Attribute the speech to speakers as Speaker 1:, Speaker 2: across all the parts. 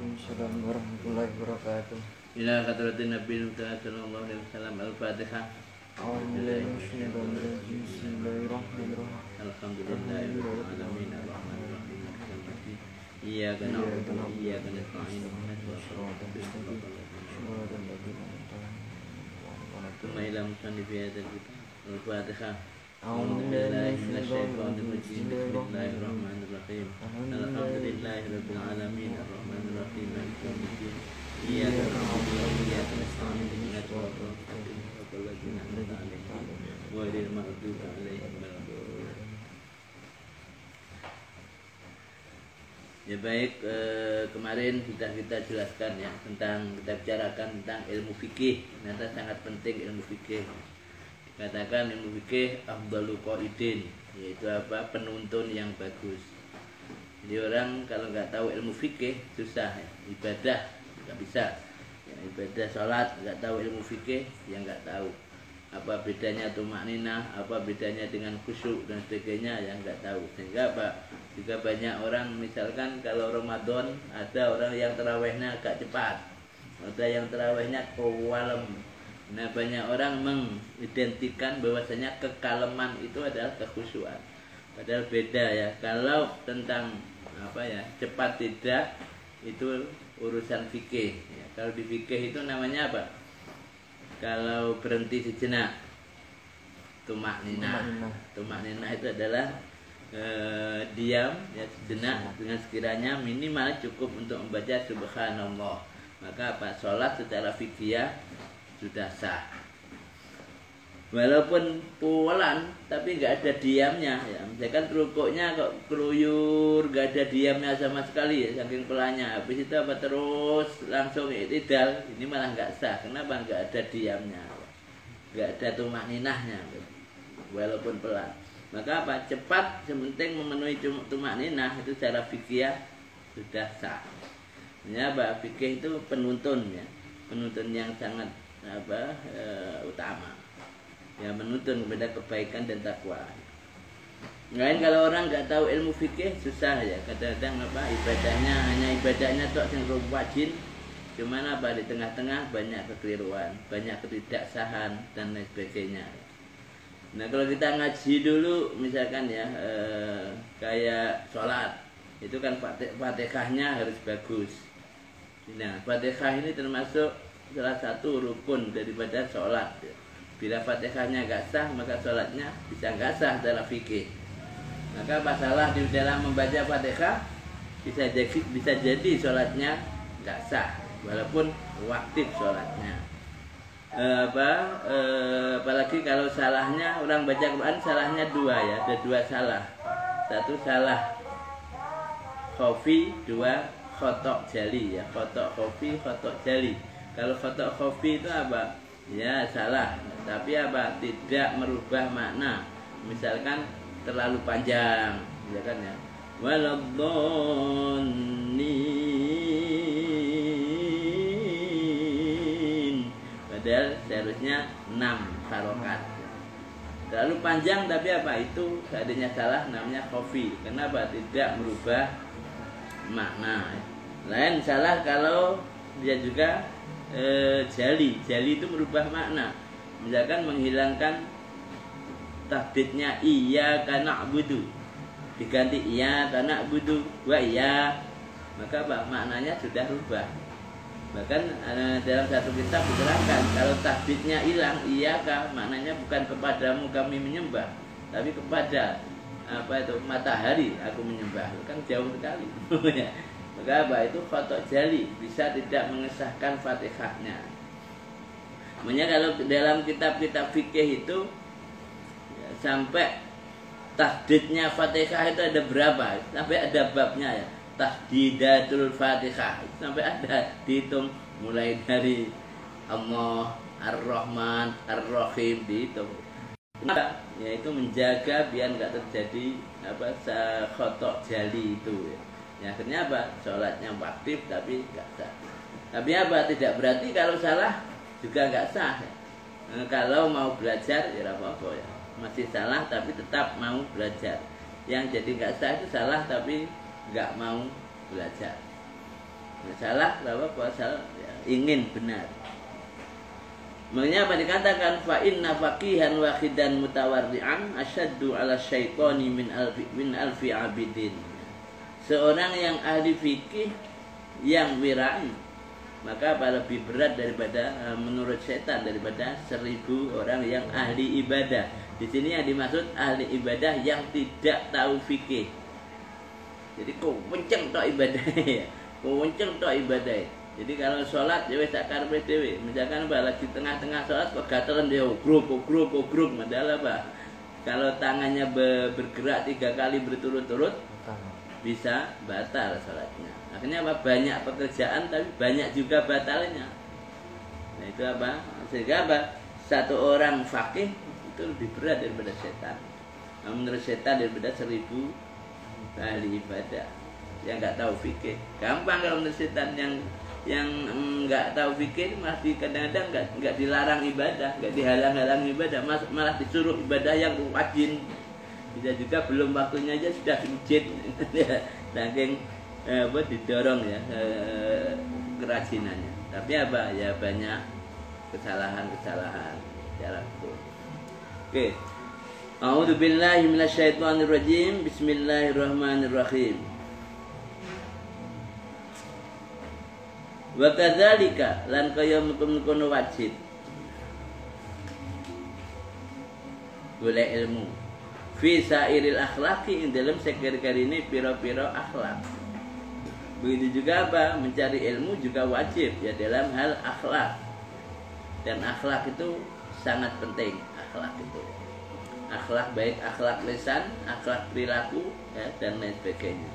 Speaker 1: Waalaikumsalam warahmatullahi wabarakatuh.
Speaker 2: Ila hadratin Nabi sallallahu alaihi wasallam. Al-Fatihah.
Speaker 1: Bismillahirrahmanirrahim.
Speaker 2: Alhamdulillahirabbil alamin arrahmanirrahim maliki yaumiddin. Iyyaka na'budu wa iyyaka nasta'in. Tsumma ila musannifi hadzal kitab. Al-Fatihah. Bismillahirrahmanirrahim. Alhamdulillahirabbil alamin arrahmanirrahim maliki yaumiddin. Iyyaka na'budu wa iyyaka nasta'in. Ihdinas siratal mustaqim. Ghairil maghdubi 'alaihim waladdallin. Ya baik, kemarin sudah kita jelaskan ya tentang, kita bicarakan tentang ilmu fikih. Ternyata sangat penting ilmu fikih. Dikatakan ilmu fikih afdhalu qaidin, yaitu apa? Penuntun yang bagus. Jadi orang kalau nggak tahu ilmu fikih susah ya. Ibadah nggak bisa ya, ibadah sholat nggak tahu ilmu fikih ya nggak tahu apa bedanya tumakninah, apa bedanya dengan khusyuk dan sebagainya yang nggak tahu. Sehingga apa, juga banyak orang misalkan kalau Ramadan ada orang yang tarawihnya agak cepat, ada yang tarawihnya kewalem. Nah banyak orang mengidentikan bahwasanya kekaleman itu adalah kekhusyuan, padahal beda ya. Kalau tentang apa ya, cepat tidak, itu urusan fikih ya. Kalau di fikih itu namanya apa? Kalau berhenti sejenak, tumakninah. Tumakninah itu adalah diam ya sejenak dengan sekiranya minimal cukup untuk membaca subhanallah. Maka apa? Sholat secara fikih sudah sah. Walaupun pulang tapi nggak ada diamnya ya. Misalkan rukuknya kok keluyur, nggak ada diamnya sama sekali ya, saking pelanya. Habis itu apa terus langsung i'tidal, ini malah nggak sah. Kenapa? Nggak ada diamnya, nggak ada tumakninahnya walaupun pelan. Maka apa? Cepat sementing memenuhi tumakninah itu secara fikih sudah sah. Ya, apa? Fikih itu penuntun ya, penuntun yang sangat apa utama. Ya, menuntun kepada kebaikan dan takwa. Lain kalau orang nggak tahu ilmu fikih susah ya. Kadang-kadang apa ibadahnya hanya ibadahnya tok sing wajib, cuman apa di tengah-tengah banyak kekeliruan, banyak ketidaksahan dan lain sebagainya. Nah kalau kita ngaji dulu misalkan ya kayak sholat itu kan fatihahnya harus bagus. Nah fatihah ini termasuk salah satu rukun daripada sholat. Bila fatihahnya nggak sah maka sholatnya bisa nggak sah dalam fikih. Maka masalah di dalam membaca fatihah bisa jadi sholatnya nggak sah walaupun wajib sholatnya. Apalagi kalau salahnya orang baca Quran salahnya dua ya, ada dua salah. Satu salah khafi, dua khotok jali ya, khotok khafi, khotok jali. Kalau khotok khafi itu apa? Ya salah, tapi apa? Tidak merubah makna. Misalkan terlalu panjang, ya kan ya. Waladhdallin. Padahal seharusnya 6 harokat. Terlalu panjang tapi apa? Itu seandainya salah namanya khafi. Kenapa? Tidak merubah makna. Lain salah kalau dia juga jali itu merubah makna. Misalkan menghilangkan tahdidnya iyyaka na'budu diganti iyyaka na'budu wa iya, maka apa? Maknanya sudah rubah. Bahkan dalam satu kitab diterangkan kalau tahdidnya hilang iyyaka maknanya bukan kepadamu kami menyembah, tapi kepada apa itu matahari aku menyembah, kan jauh sekali. Maka apa itu khotok jali, bisa tidak mengesahkan fatihahnya. Makanya kalau dalam kitab-kitab fikih itu ya, sampai tahdidnya fatihah itu ada berapa? Sampai ada babnya ya, tahdidatul fatihah sampai ada dihitung mulai dari Allah, Ar-Rahman, Ar-Rahim dihitung. Kenapa? Yaitu menjaga biar nggak terjadi apa khotok jali itu ya. Ya, akhirnya apa? Sholatnya wajib tapi nggak sah. Tapi apa? Tidak berarti kalau salah juga nggak sah. Nah, kalau mau belajar ya apa-apa ya. Masih salah tapi tetap mau belajar. Yang jadi nggak sah itu salah tapi nggak mau belajar. Salah apa asal ya, ingin benar. Makanya apa dikatakan fa inna faqihan wahidan mutawarri'an asyaddu 'ala syaitani min alfi abidin. Seorang yang ahli fikih yang wirai maka lebih berat daripada menurut setan daripada 1000 orang yang ahli ibadah. Di sini yang dimaksud ahli ibadah yang tidak tahu fikih. Jadi kok kenceng tok ibadah ya. Kok kenceng tok ibadah. Jadi kalau sholat ya wis tak karepe dhewe. Misalkan lagi tengah-tengah sholat kok gatelan dia gruk padahal apa? Kalau tangannya bergerak 3 kali berturut-turut bisa batal sholatnya. Akhirnya apa? Banyak pekerjaan tapi banyak juga batalnya. Nah itu apa? Sehingga apa? Satu orang fakih itu lebih berat daripada setan. Nah, menurut setan daripada 1000 ahli ibadah yang nggak tahu fikih. Gampang kalau menurut setan yang nggak tahu fikih malah kadang-kadang nggak dilarang ibadah, nggak dihalang-halang ibadah, malah disuruh ibadah yang wajib. Bisa juga belum waktunya aja sudah sujud, saking didorong ya kerajinannya. Tapi apa ya banyak kesalahan cara hukum. Oke. A'udzubillahi minasyaitonirrajim. Bismillahirrahmanirrahim. Wa kadzalika lan kaya mengkono wajib golek ilmu fi sairil akhlaqi ing dalam sekir-kirine pira-pira akhlak. Begitu juga apa? Mencari ilmu juga wajib ya dalam hal akhlak. Dan akhlak itu sangat penting, akhlak itu. Akhlak baik akhlak lisan, akhlak perilaku ya, dan lain sebagainya.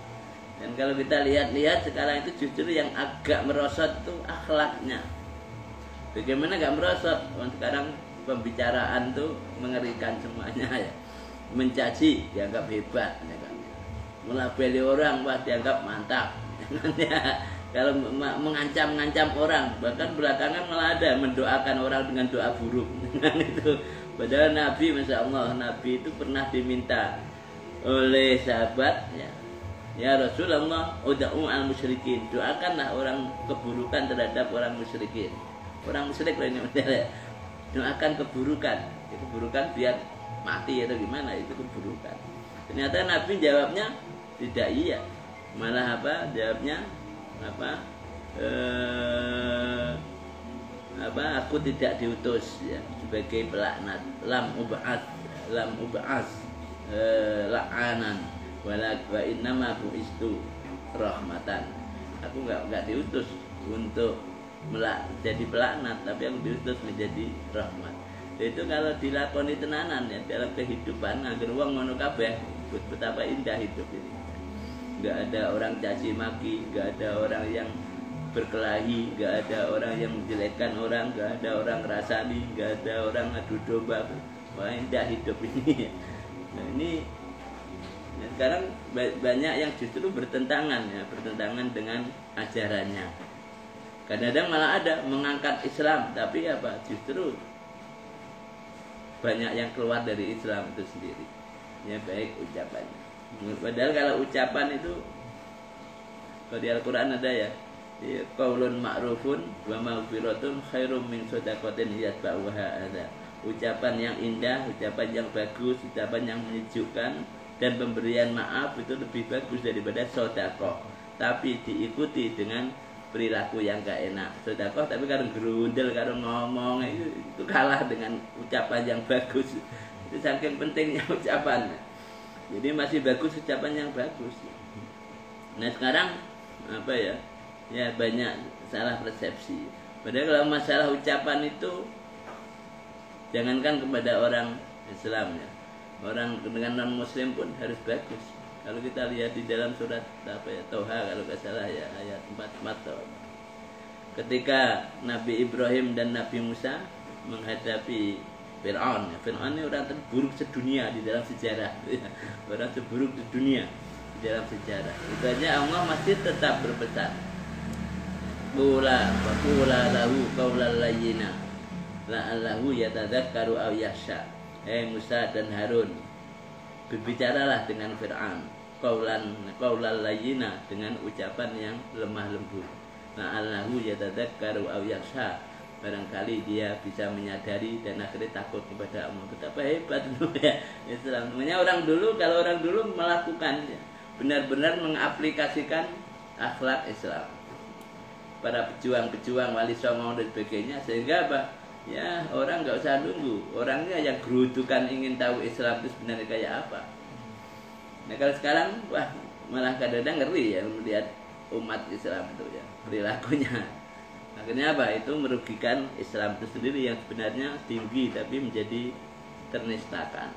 Speaker 2: Dan kalau kita lihat-lihat sekarang itu justru yang agak merosot itu akhlaknya. Bagaimana gak merosot? Sekarang pembicaraan tuh mengerikan semuanya ya. Mencaci dianggap hebat, melabeli orang wah dianggap mantap. Kalau mengancam-ngancam orang, bahkan belakangan malah ada mendoakan orang dengan doa buruk. Itu. Padahal Nabi, Masya Allah, Nabi itu pernah diminta oleh sahabat ya Rasulullah, uda'u al musyrikin, doakanlah orang keburukan terhadap orang musyrikin. Orang musyrik ini doakan keburukan. Keburukan biar mati atau gimana, itu keburukan. Ternyata Nabi jawabnya tidak iya. Malah apa? Jawabnya aku tidak diutus ya sebagai pelaknat. Lam ub'as la'anan wa innama bu'istu rahmatan. Aku enggak diutus untuk jadi pelaknat, tapi aku diutus menjadi rahmat. Itu kalau dilakoni tenanan ya dalam kehidupan agar wong ngono kabeh, betapa indah hidup ini. Enggak ada orang caci maki, enggak ada orang yang berkelahi, enggak ada orang yang menjelekkan orang, enggak ada orang ngrasani, enggak ada orang adu domba. Wah, indah hidup ini. Nah, ini sekarang banyak yang justru bertentangan dengan ajarannya. Kadang-kadang malah ada mengangkat Islam, tapi apa? Justru banyak yang keluar dari Islam itu sendiri. Ya baik ucapannya. Padahal kalau ucapan itu kalau di Al-Qur'an ada ya, qaulun ma'rufun wa maghfiratun khairum min shadaqatin yatba'uha adza. Ucapan yang indah, ucapan yang bagus, ucapan yang menyejukkan dan pemberian maaf itu lebih bagus daripada sedekah. Tapi diikuti dengan perilaku yang gak enak. Sedekah tapi karo gerundel, karo ngomong itu kalah dengan ucapan yang bagus. Itu saking pentingnya ucapan. Jadi masih bagus ucapan yang bagus. Nah sekarang apa ya? Ya banyak salah persepsi. Padahal kalau masalah ucapan itu jangankan kepada orang Islam ya. Orang dengan non muslim pun harus bagus. Kalau kita lihat di dalam surat Toha kalau nggak salah ya ayat 44. Ketika Nabi Ibrahim dan Nabi Musa menghadapi Fir'aun. Fir'aun ini orang terburuk sedunia di dalam sejarah. Orang terburuk di dunia di dalam sejarah. Itu aja Allah masih tetap berpesan. Qula lahu qawlan layyina la'allahu yatadzakkaru aw yakhsha. Musa dan Harun, berbicaralah dengan Fir'aun qaulan layyina, dengan ucapan yang lemah lembut. la'allahu yatadzakkaru aw yakhsha. Barangkali dia bisa menyadari dan akhirnya takut kepada Allah. Betapa hebat ya Islam. Namanya orang dulu, kalau orang dulu melakukan benar-benar mengaplikasikan akhlak Islam. Para pejuang-pejuang wali songo dan sebagainya, sehingga apa? Ya orang nggak usah nunggu. Orangnya yang gerudukan ingin tahu Islam itu sebenarnya kayak apa. Nah kalau sekarang wah malah kadang-kadang ngeri ya melihat umat Islam itu ya perilakunya. Akhirnya apa? Itu merugikan Islam itu sendiri yang sebenarnya tinggi tapi menjadi ternistakan.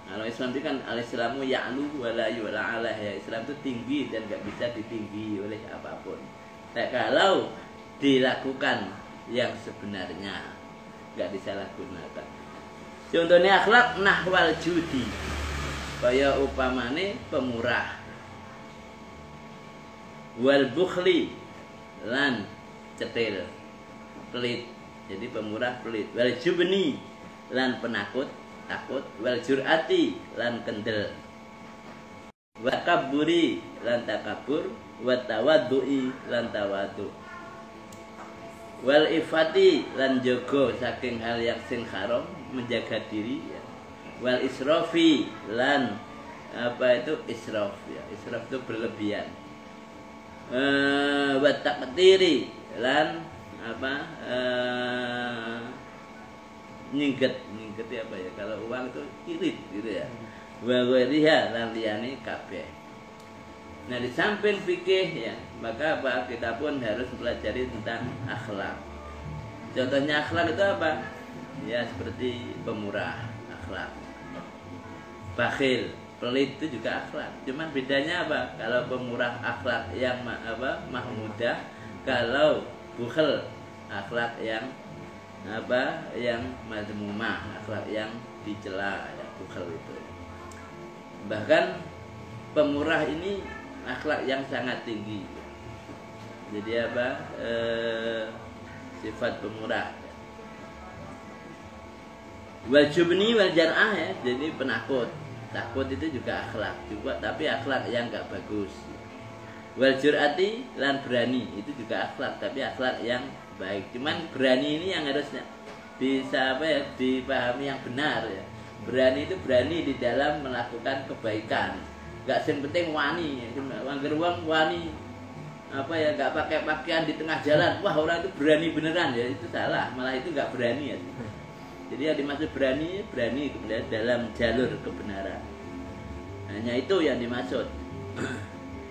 Speaker 2: Kalau Islam itu kan al-Islamu ya'lu wa la yu'la alah ya. Islam itu tinggi dan gak bisa ditinggi oleh apapun. Nah, kalau dilakukan yang sebenarnya gak disalahgunakan. Contohnya akhlak nahwal judi. Kaya upamane pemurah. Wal bukhli lan cetil pelit, jadi pemurah pelit. Wal jubni lan penakut takut. Wal jur'ati lan kendel. Wa kaburi lan takabur. Wa tawaddu'i lan tawaddu. Wal ifati lan jogo saking hal yang sing haram, menjaga diri ya. Wal israfi lan apa itu israf ya. Israf itu berlebihan. Wa taqdiri lan apa nyingget apa ya, kalau uang itu irit gitu ya. Wa ghairiha lan liyane kabeh. Nah di samping fikih ya, maka apa kita pun harus mempelajari tentang akhlak. Contohnya akhlak itu apa? Ya seperti pemurah akhlak. Bakhil, pelit itu juga akhlak. Cuman bedanya apa? Kalau pemurah akhlak yang mahmudah, kalau bukhil akhlak yang apa? Yang mazmumah, akhlak yang dicela ya, bukhil itu. Bahkan pemurah ini akhlak yang sangat tinggi. Jadi apa? Sifat pemurah. Wal jubni wal jar'ah ya, jadi penakut. Takut itu juga akhlak juga, tapi akhlak yang enggak bagus. Wal jur'ati lan berani, itu juga akhlak, tapi akhlak yang baik. Cuman berani ini yang harusnya bisa apa ya, dipahami yang benar ya. Berani itu berani di dalam melakukan kebaikan. Enggak yang penting wani, angger wong wani apa ya, enggak pakai pakaian di tengah jalan. Wah, orang itu berani beneran ya, itu salah. Malah itu enggak berani ya. Jadi yang dimaksud berani kemudian dalam jalur kebenaran. Hanya itu yang dimaksud.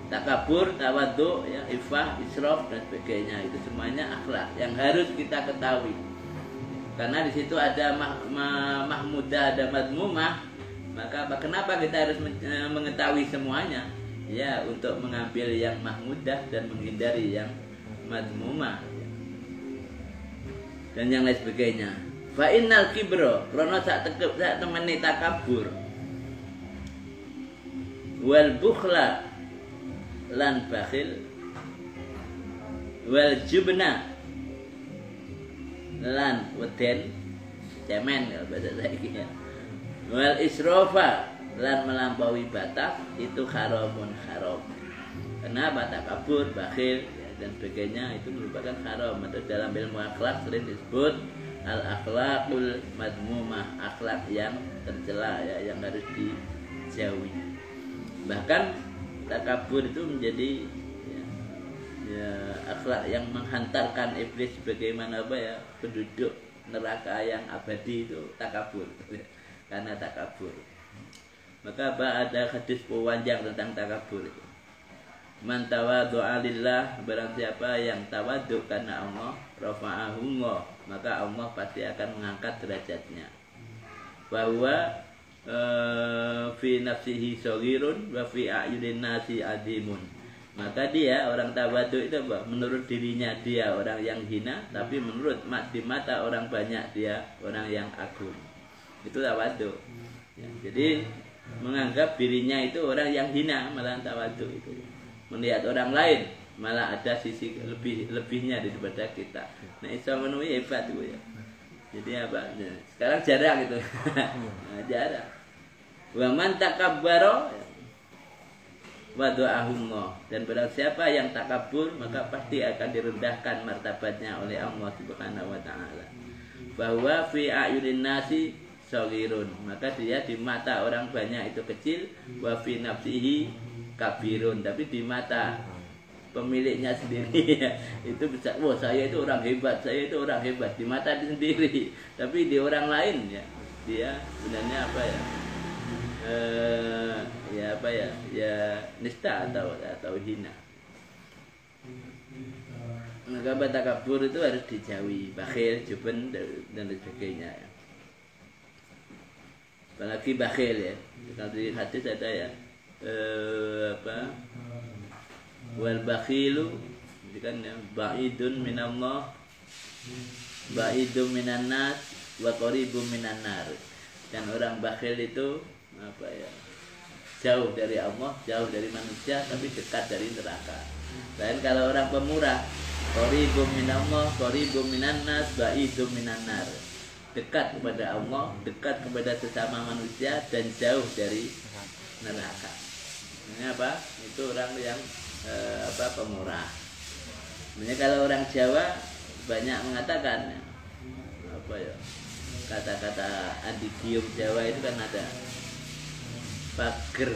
Speaker 2: Takabur, tawadhu, ya, ifah, israf dan sebagainya, itu semuanya akhlak yang harus kita ketahui. Karena di situ ada mahmudah, ada madmumah. Maka kenapa kita harus mengetahui semuanya? Ya, untuk mengambil yang mahmudah dan menghindari yang madmumah dan yang lain sebagainya. Fa innal kibra, karena sak temene takabur. Wal bukhla lan bakhil. Wal jubna lan weden, cemen kalau bahasa saiki ya. Wal israfa lan melampaui batas, itu haramun haram. Kenapa? Takabur, bakhil dan sebagainya itu merupakan haram. Atau dalam ilmu akhlak sering disebut al-akhlaqul madmumah, akhlak yang tercela ya, yang harus dijauhi. Bahkan takabur itu menjadi ya, akhlak yang menghantarkan iblis sebagaimana apa ya, penduduk neraka yang abadi itu takabur karena takabur. Maka apa, ada hadis panjang tentang takabur itu. Man tawaddu'a lillah, barang siapa yang tawaddu karena Allah, rafa'ahullah, maka Allah pasti akan mengangkat derajatnya. Bahwa fi nafsihi shaghirun wa fi a'yunin nasi azimun. Maka dia orang tawaddu itu apa? Menurut dirinya dia orang yang hina, tapi menurut di mata orang banyak dia orang yang agung. Itu tawaddu. Ya, jadi menganggap dirinya itu orang yang hina, malah tawaddu itu. Melihat orang lain malah ada sisi lebihnya daripada kita. Nah, iso ngono hebat itu ya. Jadi apa? Nah, sekarang jarang gitu. Nah, jarang. Wa man takabbara wada'ahullah, dan barang siapa yang takabur maka pasti akan direndahkan martabatnya oleh Allah Subhanahu wa taala. Bahwa fi ayunin nasi shaghirun, maka dia di mata orang banyak itu kecil, wa fi nafsihi kabirun, tapi di mata pemiliknya sendiri ya, itu bisa, wah saya itu orang hebat, saya itu orang hebat di mata dia sendiri, tapi di orang lain ya dia sebenarnya apa ya, ya apa ya, ya nista atau hina. Maka takabur itu harus dijauhi, bakhil, juben dan sebagainya ya. Apalagi bakhil ya, kalau di hadis ada ya, apa, wal bakhilu kan ya, ba'idun minallah, ba'idun minan nas, wa qaribun minan nar. Dan orang bakhil itu apa ya, jauh dari Allah, jauh dari manusia, tapi dekat dari neraka. Dan kalau orang pemurah, qaribun minallah, qaribun minan nas, ba'idun minan nar. Dekat kepada Allah, dekat kepada sesama manusia, dan jauh dari neraka. Ini apa? Itu orang yang apa, pemurah. Sebenarnya kalau orang Jawa banyak mengatakan apa ya, kata-kata adigium Jawa itu kan ada pager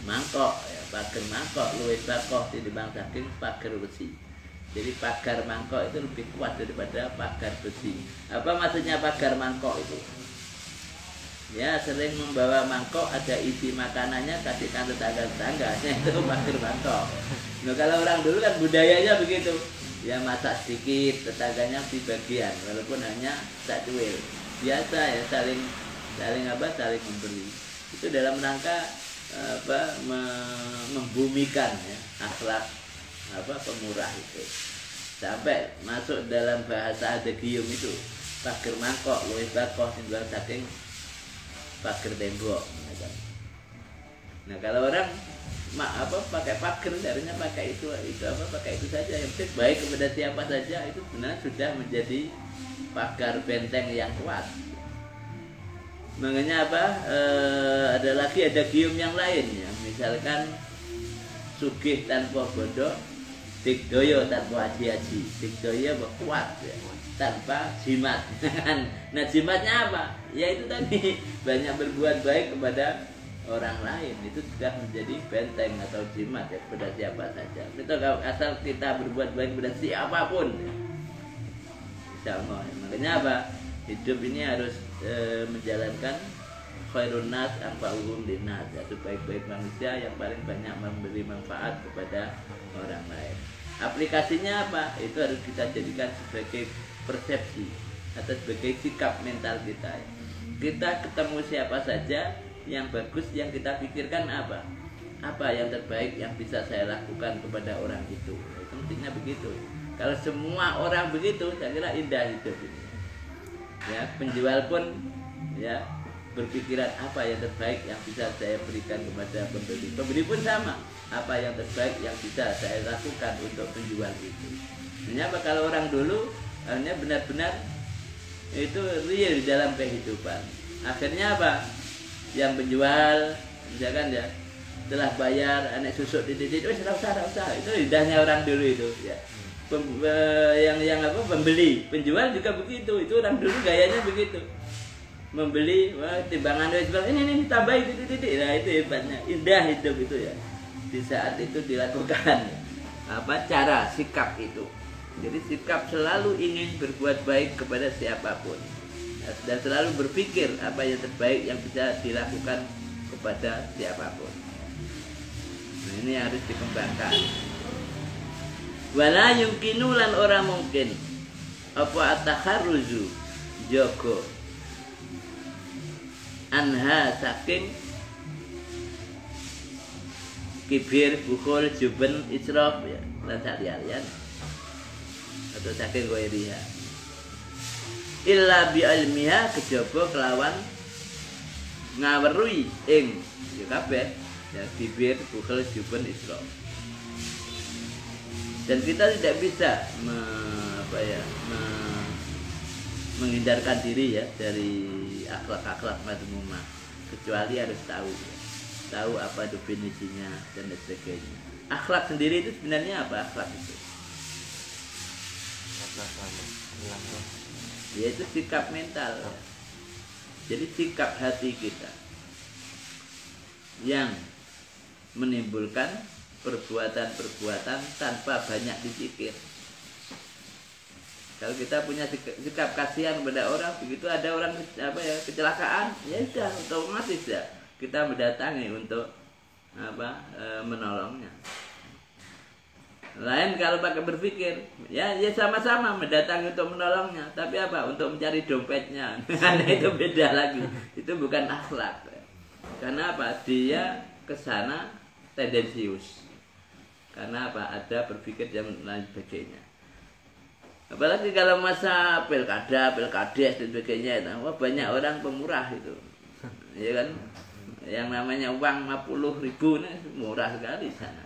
Speaker 2: mangkok ya, pager mangkok luwih bakoh tinimbang saking pager besi. Jadi pagar mangkok itu lebih kuat daripada pagar besi. Apa maksudnya pagar mangkok itu? Ya, sering membawa mangkok, ada isi makanannya, kasihkan tetangga-tetangganya, itu pagar mangkok. Nah, kalau orang dulu kan budayanya begitu, ya masak sedikit, tetangganya di bagian, walaupun hanya sak cuil. Biasa ya, saling apa, saling memberi. Itu dalam rangka apa, membumikan ya, akhlak apa, pemurah itu. Sampai masuk dalam bahasa Adegium itu, pagar mangkok luwih bakoh tinimbang saking pagar tembok. Nah, kalau orang apa pakai pagar, darinya pakai itu apa, pakai itu saja, yang penting baik kepada siapa saja, itu benar sudah menjadi pagar benteng yang kuat. Makanya apa, ada lagi ada gium yang lain ya, misalkan sugih tanpa bodoh, digdoyo tanpa haji-haji. Digdoyo kuat ya, tanpa jimat. Nah, jimatnya apa? Ya itu tadi, banyak berbuat baik kepada orang lain, itu sudah menjadi benteng atau jimat ya, kepada siapa saja. Kita asal kita berbuat baik kepada siapapun ya, insya Allah. Makanya apa? Hidup ini harus menjalankan khairun nas anfa'uhum linnas, yaitu baik-baik manusia yang paling banyak memberi manfaat kepada orang lain. Aplikasinya apa? Itu harus kita jadikan sebagai persepsi atau sebagai sikap mental kita. Kita ketemu siapa saja, yang bagus yang kita pikirkan apa? Apa yang terbaik yang bisa saya lakukan kepada orang itu? Itu mestinya begitu. Kalau semua orang begitu, saya kira indah hidup ini. Ya, penjual pun ya berpikiran apa yang terbaik yang bisa saya berikan kepada pembeli. Pembeli pun sama, apa yang terbaik yang bisa saya lakukan untuk penjual itu. Sebenarnya kalau orang dulu hanya benar-benar itu real di dalam kehidupan. Akhirnya apa? Yang penjual misalkan ya, setelah bayar anak susuk titik-titik, tidak usah. Itu indahnya orang dulu itu ya. Yang apa, pembeli, penjual juga begitu. Itu orang dulu gayanya begitu. Membeli, wah, timbangan ini tambahin titik-titik. Nah, itu hebatnya, indah hidup itu ya. Di saat itu dilakukan apa, cara sikap itu. Jadi sikap selalu ingin berbuat baik kepada siapapun, dan selalu berpikir apa yang terbaik yang bisa dilakukan kepada siapapun. Nah, ini harus dikembangkan. Wala yumkinu lan ora mungkin apa atakharuzu jogo anha saking kibir, bukhul, juben, israf ya, lan salian atau saking goiriha illa bi ilmiha, kejaba kelawan ngaweruhi ing ya kabeh ya, kibir, bukhul, juben, israf. Dan kita tidak bisa menghindarkan diri ya dari akhlak-akhlak madhumumah, kecuali harus tahu ya. tahu apa definisinya dan lain sebagainya. Akhlak sendiri itu sebenarnya apa akhlak itu? Yaitu sikap mental. Jadi sikap hati kita yang menimbulkan perbuatan-perbuatan tanpa banyak dipikir. Kalau kita punya sikap kasihan kepada orang, begitu ada orang kecelakaan, ya sudah otomatis ya kita mendatangi untuk menolongnya. Lain kalau pakai berpikir, ya sama-sama mendatangi untuk menolongnya, tapi untuk mencari dompetnya. Nah, itu beda lagi. Itu bukan akhlak. Karena dia kesana tendensius. Karena ada berpikir yang lain sebagainya. Apalagi kalau masa pilkades dan sebagainya, banyak orang pemurah itu, ya kan? Yang namanya uang 50.000 ini murah sekali sana.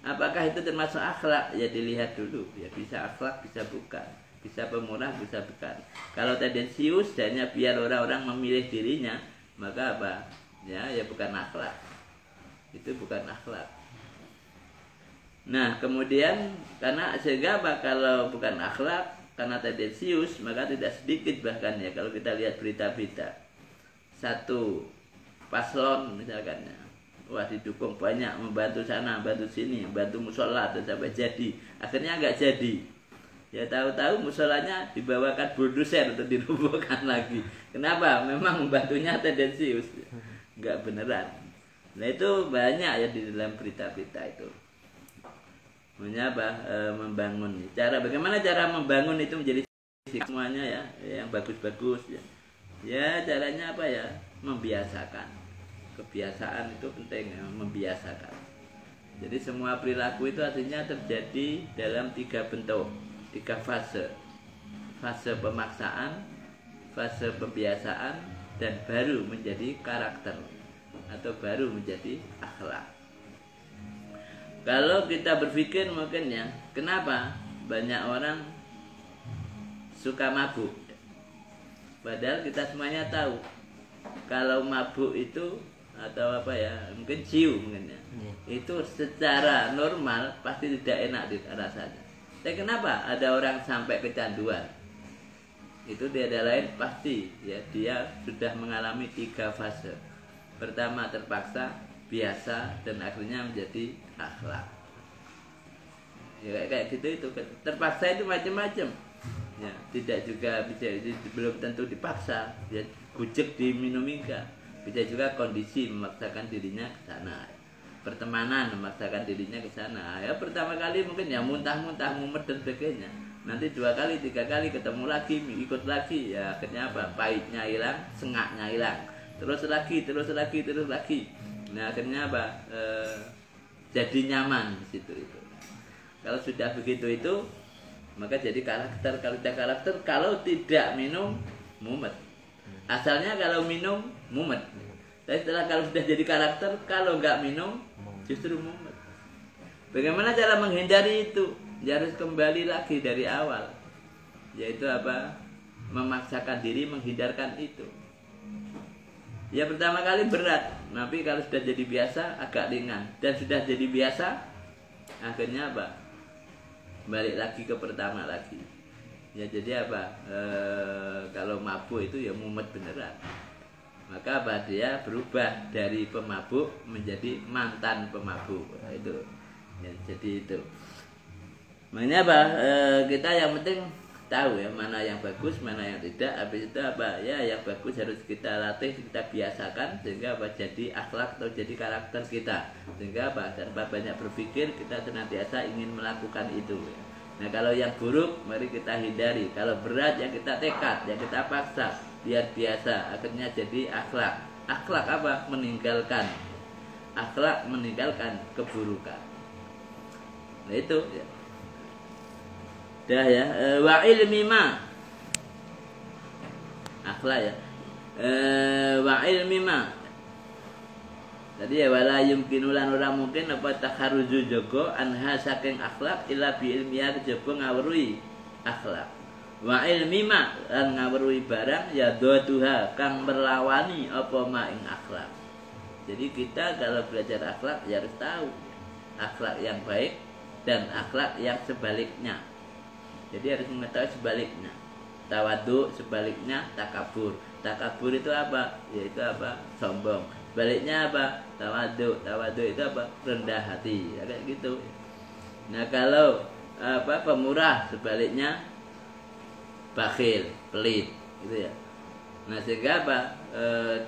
Speaker 2: Apakah itu termasuk akhlak? Ya dilihat dulu. Ya bisa akhlak, bisa bukan. Bisa pemurah, bisa bukan. Kalau tendensius hanya biar orang-orang memilih dirinya, maka Ya bukan akhlak. Itu bukan akhlak. Nah, kemudian sehingga kalau bukan akhlak, karena tendensius, maka tidak sedikit bahkan ya kalau kita lihat berita-berita. Satu paslon misalkan ya, wah didukung banyak, membantu sana, membantu sini, membantu musola dan sampai jadi. Akhirnya nggak jadi. Ya tahu-tahu musolanya dibawakan bulldozer untuk dirobohkan lagi. Kenapa? Memang membantunya tendensius, nggak beneran. Nah itu banyak ya di dalam berita-berita itu. Membangun. Bagaimana cara membangun itu menjadi semuanya ya, yang bagus-bagus ya. Ya caranya membiasakan. Kebiasaan itu penting ya, membiasakan. Jadi semua perilaku itu artinya terjadi dalam 3 bentuk, 3 fase. Fase pemaksaan, fase pembiasaan, dan baru menjadi karakter atau baru menjadi akhlak. Kalau kita berpikir mungkin ya, kenapa banyak orang suka mabuk? Padahal kita semuanya tahu kalau mabuk itu atau mungkin ciu mungkin ya, itu secara normal pasti tidak enak rasanya. Tapi kenapa ada orang sampai kecanduan? Itu tiada lain pasti ya dia sudah mengalami 3 fase. Pertama terpaksa, biasa, dan akhirnya menjadi akhlak. Ya kayak gitu itu. Terpaksa itu macam-macam. Ya, tidak juga bisa, belum tentu dipaksa. Ya, gujek diminum enggak. Bisa juga kondisi memaksakan dirinya ke sana. Pertemanan memaksakan dirinya ke sana. Ya pertama kali mungkin ya muntah-muntah, mumet dan sebagainya. Nanti 2 kali, 3 kali ketemu lagi, ikut lagi. Ya akhirnya pahitnya hilang, sengaknya hilang. Terus lagi. Nah akhirnya jadi nyaman di situ itu. Kalau sudah begitu itu, maka jadi karakter. Kalau tidak karakter, kalau tidak minum mumet. Asalnya kalau minum mumet. Tapi setelah kalau sudah jadi karakter, kalau nggak minum justru mumet. Bagaimana cara menghindari itu? Ya harus kembali lagi dari awal. Yaitu memaksakan diri menghindarkan itu. Ya pertama kali berat, tapi kalau sudah jadi biasa agak ringan. Dan sudah jadi biasa, akhirnya balik lagi ke pertama lagi. Ya jadi kalau mabuk itu ya mumet beneran. Maka dia berubah dari pemabuk menjadi mantan pemabuk. Nah, itu. Ya, jadi itu. Makanya kita yang penting tahu ya mana yang bagus, mana yang tidak. Habis itu ya yang bagus harus kita latih, kita biasakan sehingga jadi akhlak atau jadi karakter kita. Sehingga tanpa banyak berpikir kita senantiasa ingin melakukan itu. Nah kalau yang buruk mari kita hindari. Kalau berat ya kita tekad, ya kita paksa biar biasa. Akhirnya jadi akhlak. Akhlak meninggalkan. Akhlak meninggalkan keburukan. Nah itu ya. Dah ya, wa ilmi ma akhlak ya, wa ilmi ma. Tadi ya wala yumkinulan orang mungkin takharuju jogo anha saking akhlak illa bi ilmiya kejaba ngawruhi akhlak. Wa ilmi ma lan ngawruhi barang ya dotuha kang merlawani apa ma ing akhlak. Jadi kita kalau belajar akhlak ya harus tahu akhlak yang baik dan akhlak yang sebaliknya. Jadi harus mengetahui sebaliknya. Tawadhu sebaliknya takabur. Takabur itu apa? Yaitu apa? Sombong. Baliknya apa? Tawadhu. Tawadhu itu apa? Rendah hati. Ya, kayak gitu. Nah kalau apa pemurah sebaliknya bakhil, pelit, gitu ya. Nah sehingga apa?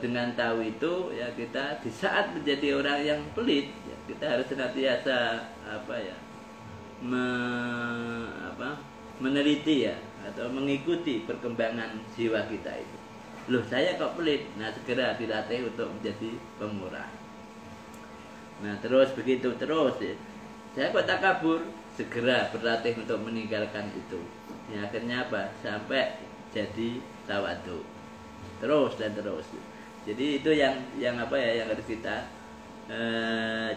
Speaker 2: Dengan tahu itu ya kita di saat menjadi orang yang pelit, ya, kita harus senantiasa apa ya? Meneliti ya atau mengikuti perkembangan jiwa kita itu. Loh saya kok pelit? Nah segera dilatih untuk menjadi pemurah. Nah terus begitu terus ya. Saya kok takabur, segera berlatih untuk meninggalkan itu. Ya akhirnya apa? Sampai jadi tawadhu. Terus dan terus. Jadi itu yang apa ya yang harus kita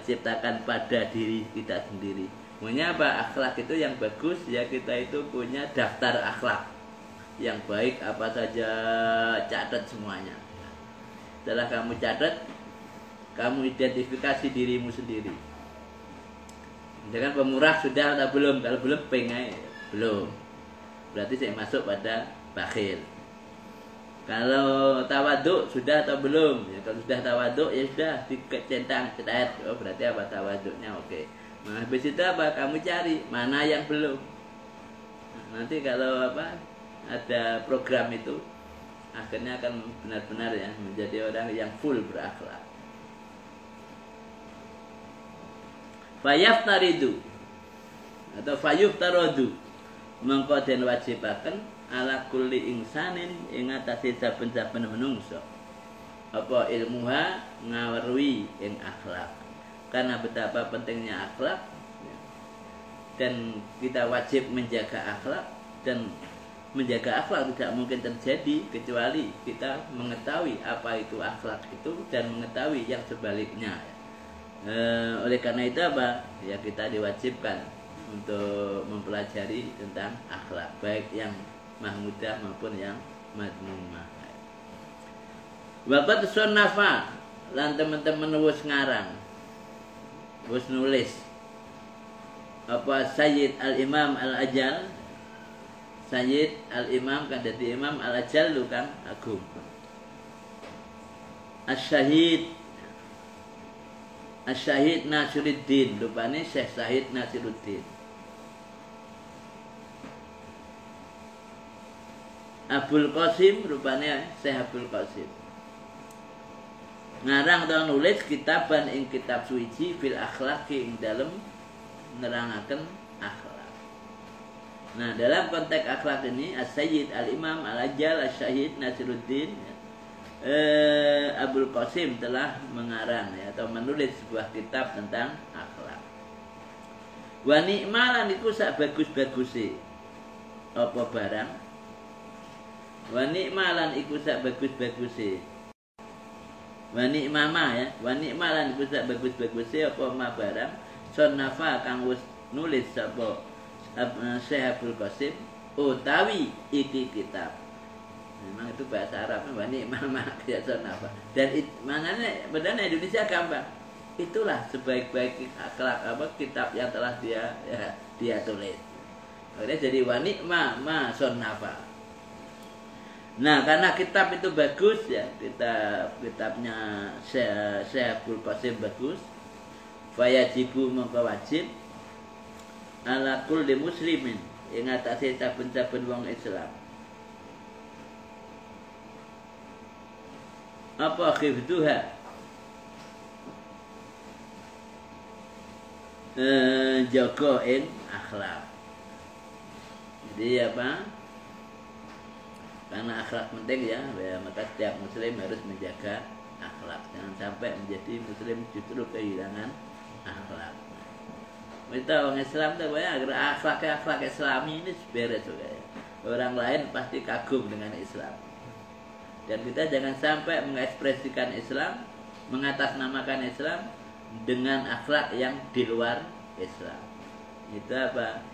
Speaker 2: ciptakan pada diri kita sendiri. Punya apa? Akhlak itu yang bagus ya kita itu punya daftar akhlak yang baik apa saja, catat semuanya. Setelah kamu catat, kamu identifikasi dirimu sendiri. Dengan pemurah sudah atau belum? Kalau belum pengen belum. Berarti saya masuk pada bakhil. Kalau tawadhu sudah atau belum? Ya, kalau sudah tawadhu ya sudah dicentang cetat. Oh berarti apa tawadhunya? Oke. Nah, habis itu apa? Kamu cari mana yang belum. Nah, nanti kalau apa ada program itu akhirnya akan benar-benar ya menjadi orang yang full berakhlak. Fayaftaridu atau fayuftarodu mengko den wajibaken ala kulli insanin ing atase saben-saben menungso apa ilmuha ngaweruhi ing akhlak. Karena betapa pentingnya akhlak dan kita wajib menjaga akhlak, dan menjaga akhlak tidak mungkin terjadi kecuali kita mengetahui apa itu akhlak itu dan mengetahui yang sebaliknya. Oleh karena itu apa? Ya kita diwajibkan untuk mempelajari tentang akhlak baik yang mahmudah maupun yang madmumah. Bapak sunnafa lan teman-teman wis ngarang, wis nulis apa Sayyid Al-Imam Al-Ajal, Sayyid Al-Imam kan dadi Imam Al-Ajal lu kan agung, As-Syahid Nasiruddin, lupane Syekh Syahid Nasiruddin. Abul Qasim, rupane Syekh Abul Qasim. Ngarang atau nulis kitaban ing kitab suci fil akhlaqi ing dalem nerangaken akhlak. Nah, dalam konteks akhlak ini As-Sayyid Al-Imam Al-Ajal As-Syahid Nasiruddin Abul Qasim telah mengarang ya, atau menulis sebuah kitab tentang akhlak. Wa ni'malan iku sak bagus-baguse apa barang. Wa ni'malan iku sak bagus-baguse. Wa ni'mama ya, wa ni'malan iku sak bagus-baguse apa ma barang. Sonnafa kang wis nulis sapa Syekh Abul Qasim utawi iki kitab. Memang itu bahasa Arab, wani mama ya sonnafa. Dan mananya benar Indonesia gampang. Itulah sebaik-baik akhlak apa kitab yang telah dia tulis. Akhirnya jadi wani ma sonnafa. Nah, karena kitab itu bagus ya, kitabnya Syekh Abul Qasim bagus. Fayajibu mongko wajib ala kulli muslimin ing atase saben-saben wong Islam. Apa khifduha? Jaga ing akhlak. Jadi apa? Karena akhlak penting ya, maka setiap muslim harus menjaga akhlak. Jangan sampai menjadi muslim justru kehilangan akhlak. Kita orang Islam tuh banyak akhlak Islami ini beres juga ya. Orang lain pasti kagum dengan Islam. Dan kita jangan sampai mengekspresikan Islam, mengatasnamakan Islam dengan akhlak yang di luar Islam. Itu apa?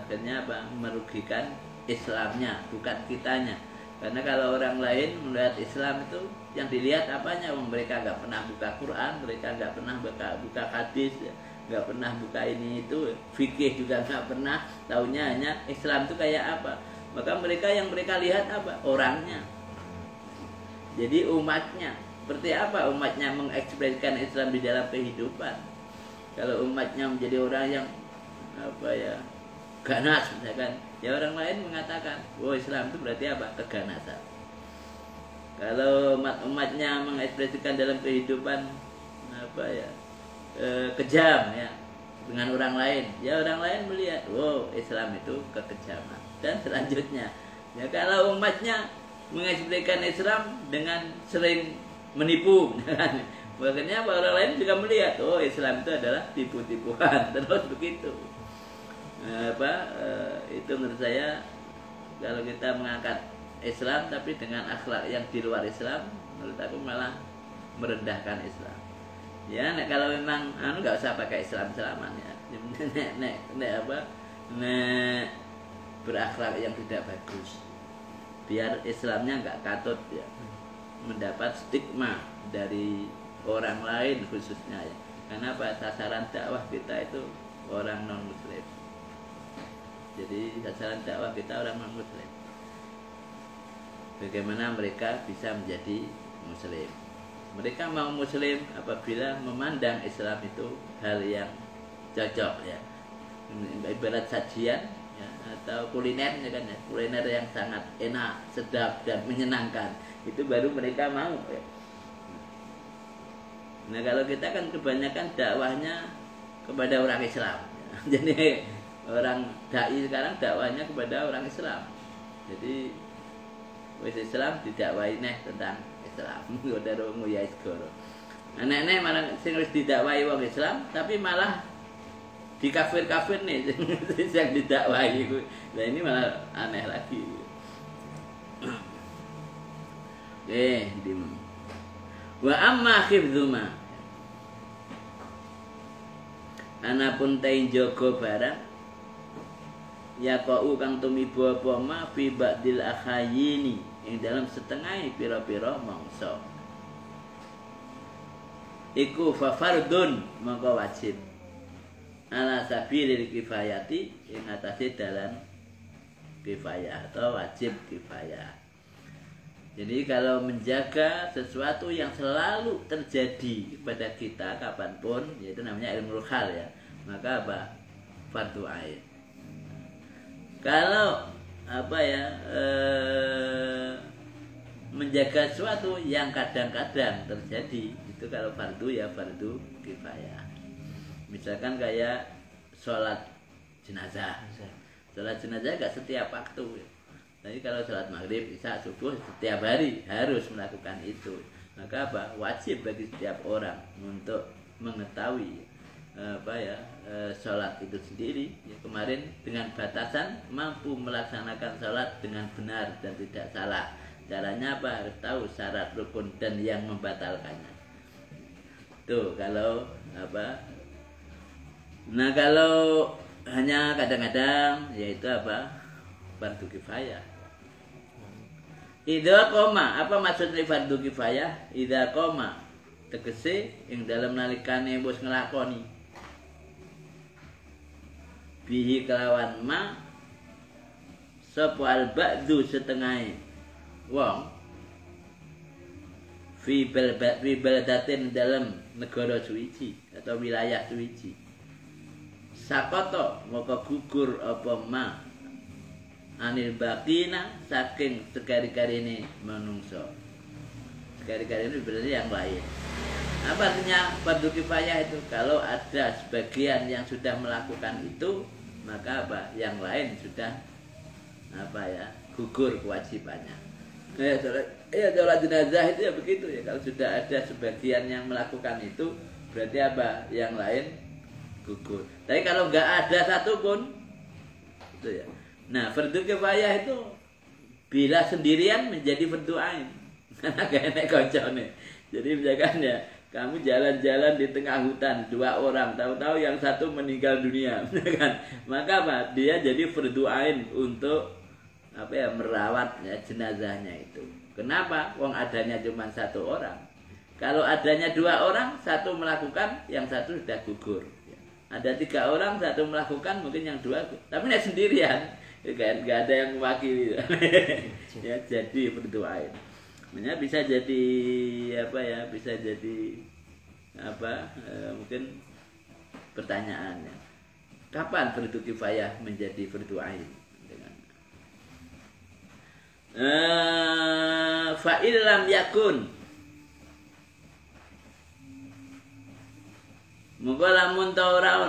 Speaker 2: Akhirnya apa? Merugikan Islamnya, bukan kitanya. Karena kalau orang lain melihat Islam itu yang dilihat apanya? Mereka nggak pernah buka Quran, mereka nggak pernah buka hadis, nggak pernah buka ini itu, fikih juga nggak pernah. Taunya hanya Islam itu kayak apa. Maka yang mereka lihat apa? Orangnya. Jadi umatnya. Seperti apa umatnya mengekspresikan Islam di dalam kehidupan? Kalau umatnya menjadi orang yang apa ya, ganas misalkan, ya orang lain mengatakan, oh Islam itu berarti apa? Keganasan. Kalau umatnya mengekspresikan dalam kehidupan apa ya, kejam ya dengan orang lain, ya orang lain melihat, oh Islam itu kekejaman. Dan selanjutnya, ya kalau umatnya mengekspresikan Islam dengan sering menipu, makanya orang lain juga melihat, oh Islam itu adalah tipu-tipuan, terus begitu. Itu menurut saya, kalau kita mengangkat Islam tapi dengan akhlak yang di luar Islam, menurut aku malah merendahkan Islam. Ya, kalau memang nggak usah pakai Islam-Islaman ya, berakhlak yang tidak bagus, biar Islamnya nggak katut ya, mendapat stigma dari orang lain khususnya ya. Karena apa? Sasaran dakwah kita itu orang non muslim. Jadi sasaran dakwah kita orang non muslim. Bagaimana mereka bisa menjadi muslim? Mereka mau muslim apabila memandang Islam itu hal yang cocok ya. Ibarat sajian ya, atau kuliner ya kan ya. Kuliner yang sangat enak, sedap dan menyenangkan. Itu baru mereka mau ya. Nah kalau kita kan kebanyakan dakwahnya kepada orang Islam ya. Jadi orang dai sekarang dakwahnya kepada orang Islam. Jadi wis Islam didakwahi neh tentang Islam. Udah ya segoro. Anak-anak malah sing wis didakwahi wong Islam tapi malah dikafir-kafir nih yang didakwahi. Nah ini malah aneh lagi. Wa amma khifdzuma, anapun tain jaga barang ya kau kang tumiba apa ma fi ba'dil akhayini ing dalam setengah pira-pira mangsa iku fa fardun maka wajib ala sabilil kifayati ing atase dalan kifayah atau wajib kifayah. Jadi kalau menjaga sesuatu yang selalu terjadi kepada kita kapanpun, yaitu namanya ilmu hal ya, maka apa? Fardu ain. Kalau apa ya, menjaga sesuatu yang kadang-kadang terjadi, itu kalau fardu ya fardu kifayah. Misalkan kayak sholat jenazah. Sholat jenazah gak setiap waktu ya. Jadi kalau sholat maghrib, isya, subuh setiap hari harus melakukan itu. Maka apa? Wajib bagi setiap orang untuk mengetahui sholat itu sendiri. Ya, kemarin dengan batasan mampu melaksanakan sholat dengan benar dan tidak salah. Caranya apa? Harus tahu syarat rukun dan yang membatalkannya. Tuh kalau apa? Nah kalau hanya kadang-kadang yaitu apa? Fardu kifayah. Idza qoma, apa maksudnya fardu kifayah? Idza qoma tegese ing dalam nalikane bos ngelakoni bihi kelawan ma sapa al ba'du setengah wong fi baldatin dalam negara suci atau wilayah suci sakoto maka gugur apa ma anil bakina saking sekari-kari ini menungso. Sekari-kari ini berarti yang lain. Apa artinya fardu kifayah itu? Kalau ada sebagian yang sudah melakukan itu, maka apa? Yang lain sudah apa ya? Gugur kewajibannya. Sholat jenazah itu ya begitu ya. Kalau sudah ada sebagian yang melakukan itu, berarti apa? Yang lain gugur. Tapi kalau nggak ada satupun, itu ya. Nah, fardu kifayah itu bila sendirian menjadi fardu ain. Karena gak enak koncone. Jadi misalkan ya, kamu jalan-jalan di tengah hutan 2 orang, tahu-tahu yang satu meninggal dunia, kan? Maka apa? Dia jadi fardu ain untuk apa ya, merawat ya, jenazahnya itu. Kenapa? Wong adanya cuma satu orang. Kalau adanya dua orang, satu melakukan, yang satu sudah gugur. Ada 3 orang, satu melakukan, mungkin yang 2, tapi tidak sendirian, kan nggak ada yang mewakili. Ya, jadi berdoain. Makanya bisa jadi apa ya? Bisa jadi apa? Mungkin pertanyaannya, kapan fardu kifayah menjadi berdoain? Fa'il lam yakun, monggo lamun ta ora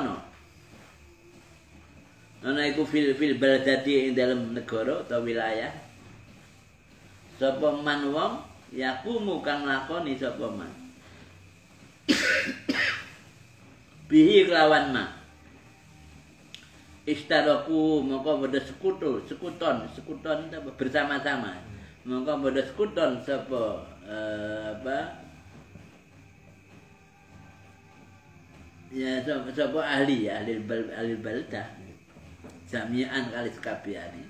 Speaker 2: ana iku fil baladati ing dalem negara atau wilayah, sapa man wong yakumu kang lakoni sapa man bihi kelawan ma istaraku, mongko padha sekuton apa bersama-sama, mongko padha sekuton sapa ya sapa ahli baldah jami'an kali sekabehane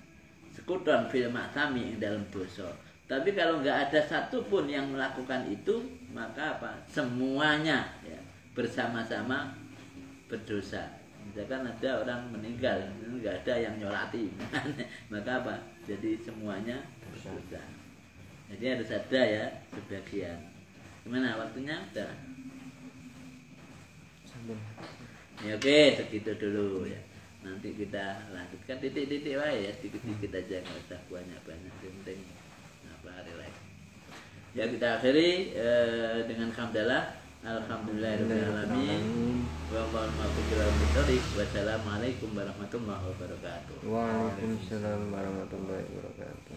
Speaker 2: sekuton fil maksami ing dalam dosa. Tapi kalau nggak ada satupun yang melakukan itu, maka apa? Semuanya ya, bersama-sama berdosa. Misalkan ada orang meninggal, nggak ada yang nyolati, maka apa? Jadi semuanya berdosa. Jadi harus ada ya sebagian. Gimana waktunya? Udah. Ya, oke, segitu dulu ya. Nanti kita lanjutkan titik-titik wae ya, sedikit-sedikit aja, nggak usah banyak-banyak. Yang penting apa, relax. Ya, kita akhiri dengan hamdalah. Alhamdulillahirrahmanirrahim. Wassalamualaikum warahmatullahi wabarakatuh.
Speaker 1: Waalaikumsalam warahmatullahi wabarakatuh.